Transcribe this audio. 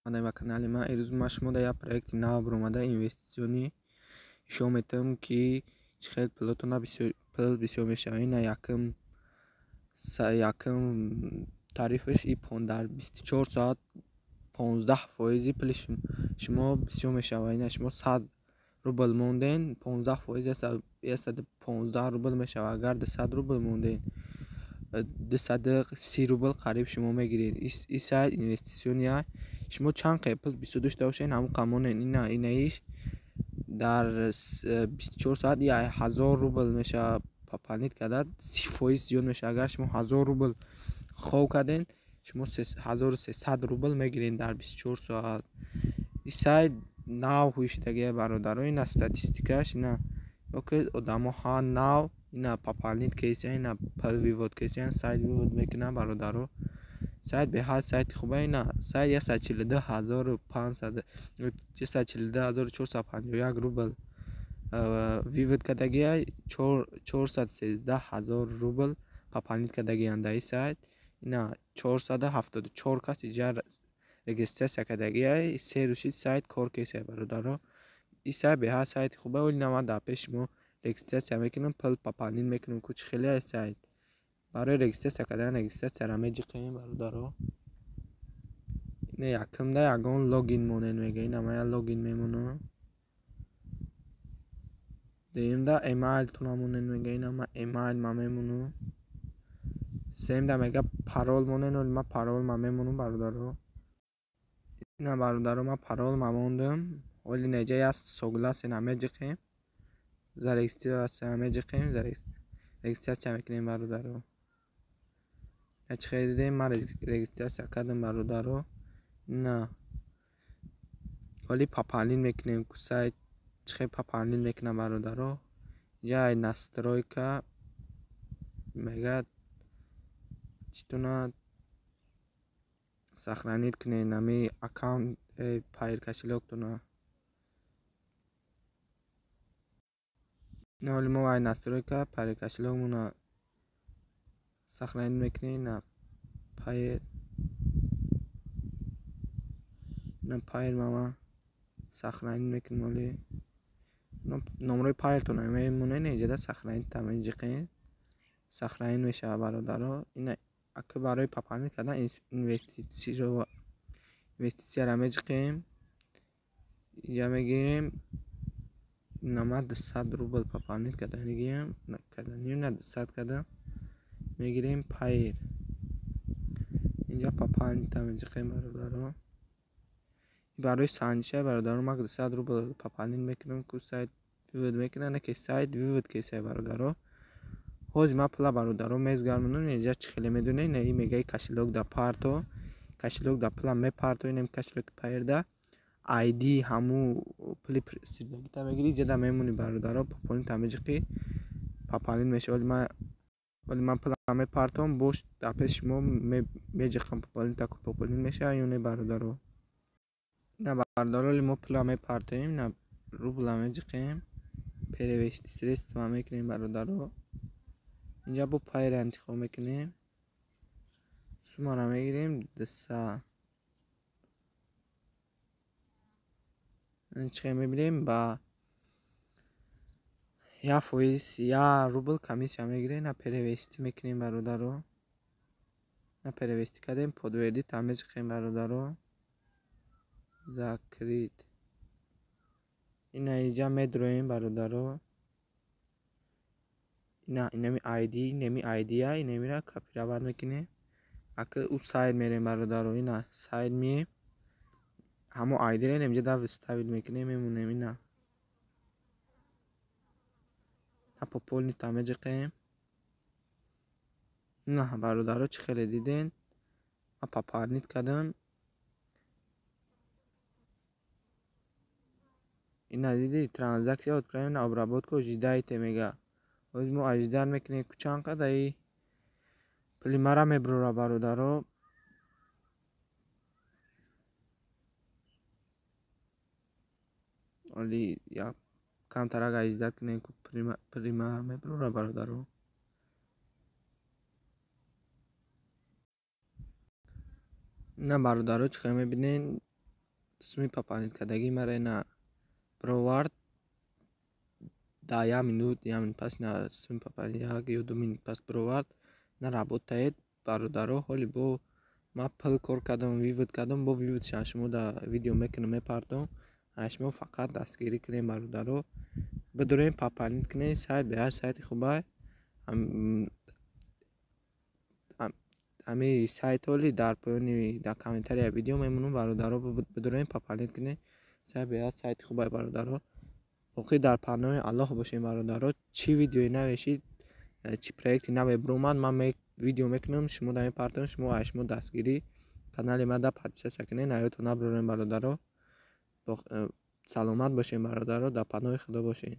Ба канали ман ирӯз ман шуморо як проекти нав баромада инвеститсионӣ нишон медиҳам, ки чӣ хел пулотона пул бисёр мешавад. Ина якм тарифаш дар 24 соат 15% пули шумо бисёр мешавад. Ина шумо 100 рубл монден 15% 15 рубл мешавад. Агар 200 рубл монден 230 рубл қариб шумо мегиред. Ин сайт инвеститсионӣ аст. шумо чанд қайр пул бисёр дошта бошед ҳамон камонен. Инаиш дар 24 соат 1000 рубл мешавад. пополнит карда 30% зиёд мешавад. агар шумо 1000 рубл хоб карден шумо 1300 рубл мегиред дар 24 соат. ин сайт нав ҳуишидагия бародаро. ина статистикаш ина оке одамо ҳа нав ина пополнит кеса ина пул вивод кеса сайт вивод мекунад бародаро. сайт беҳад сайти хуба. ина сайт 142451 рубл вивод кардагия 413000 рубл пополнит кардагиян дар ин сайт. ина 474 кас иҷа регистрация кардагия се рӯзи сайт кор кеса бародаро. ин сайт беҳад сайти хуба. ина ман дар пеш шумо регистрация мекунам, пул пополнит мекунам. кучи хеле сайт барои регистрация кардан регистрацияра меҷиқем бародаро. ина якмда ягон логин монен мега. ина ман логин мемонам. дуюмда эмайл туна монен мега. ина ман эмайл ма мемонам. сеюмда мега парол монен. ман парол ма мемонам бародаро. ина бародаро ман парол ма мондам. оли неҷа як согласена меҷиқем. за регистрация меҷиқем. за регистрация мекунем бародаро. чӣ хел дидем ман регистрация кардам бародаро. ина оли пополнит мекунем. сайт чӣ хел пополнит мекунам бародаро. ҷай настройка мега читуна сохранит кунем нами аккаунт пайр кошелек туна. ина оли мо ай настройка пайр кошелек муна сохранит мекунем. ина пайр мама сохранит мекунем. оли номрои пайртона мемоне неҷада сохранит тамеҷиқем. сохранит мешавад бародаро. ина ака барои пополнит кардан инвеститсияра меҷиқем. инҷа мегирем. ина ман 200 рубл пополнит карданигиам. карданем на 200 кардам. мегирем пайр. инҷа пополнита меҷиқем бародаро. барои санҷиша бародаро ман 200 рубл пополнит мекунам. ку сайт вивод мекунад ки сайт вивод кеса бародаро. ҳозир ман пула бародаро мезгармонам. инҷа чӣ хеле медонед. ин мегаи кошелек да парто кошелек да пула мепарто. ин кошелек пайрда ID ҳаму пули сирдагита мегири ҷада мемони бародаро. пополнита меҷиқи пополнит мешавад. оли ман пула мепартом бош дар пеши шумо меҷиқам пополнита пополнит мешавад ё не бародаро. ина бародаро оли мо пула мепартоем. ина рубла меҷиқем. перевести средства мекунем бародаро. инҷа бо пайра интихоб мекунем. суммара мегирем 200. чиқе мебинем ба 1% рубл комиссия мегирем. на перевести мекунем бародаро. на перевести кардем подтвердить меҷиқем бародаро. закрит. ина инҷа медроем бародаро. ина инами ID неми ID а инамира копировать мекунем. ака у сайт мерем бародаро. ина сайт мием. ҳамо ID ра инҷа выставить мекунем мемонем. ина на пополнита меҷиқем. ина бародаро чӣ хеле диден. ман пополнит кардам. ина диди транзаксия отправлена обработка ожидаете мега. ҳозир мо ажидан мекунем. чанд қадаи пули мара мебурора бародаро. оли як камтарак аждат кунем ку пули мара мебурора бародаро. ина бародаро чӣ хел мебинен. суми папанид кардагӣ маре на бировард да 1 минут ямин пас на суми папанид 1 ё 2 минут пас бировард на работаед бародаро ҳоли бо ма пил кор кардам вивод кардам бо виводша шумо да видео мекунам мепардом шумо фақат дастгирӣ кунем бародаро бидурем папанид кунем сайт беҳар сайти хубай ами сайт ҳоли дар поёни дар комментария видео мемонам бародаро бидурем папанид кунем сайт беҳар сайти хубай бародаро боқӣ дар паноҳи Аллоҳ бошем бародаро чӣ видеои наве шид чӣ проекти наве биромад ман видео мекунам шумо да мепардом шумо дастгирӣ канали мада подписатсия кунед наётон набарорем бародаро саломат бошем бародаро дар паноҳи худо бошем.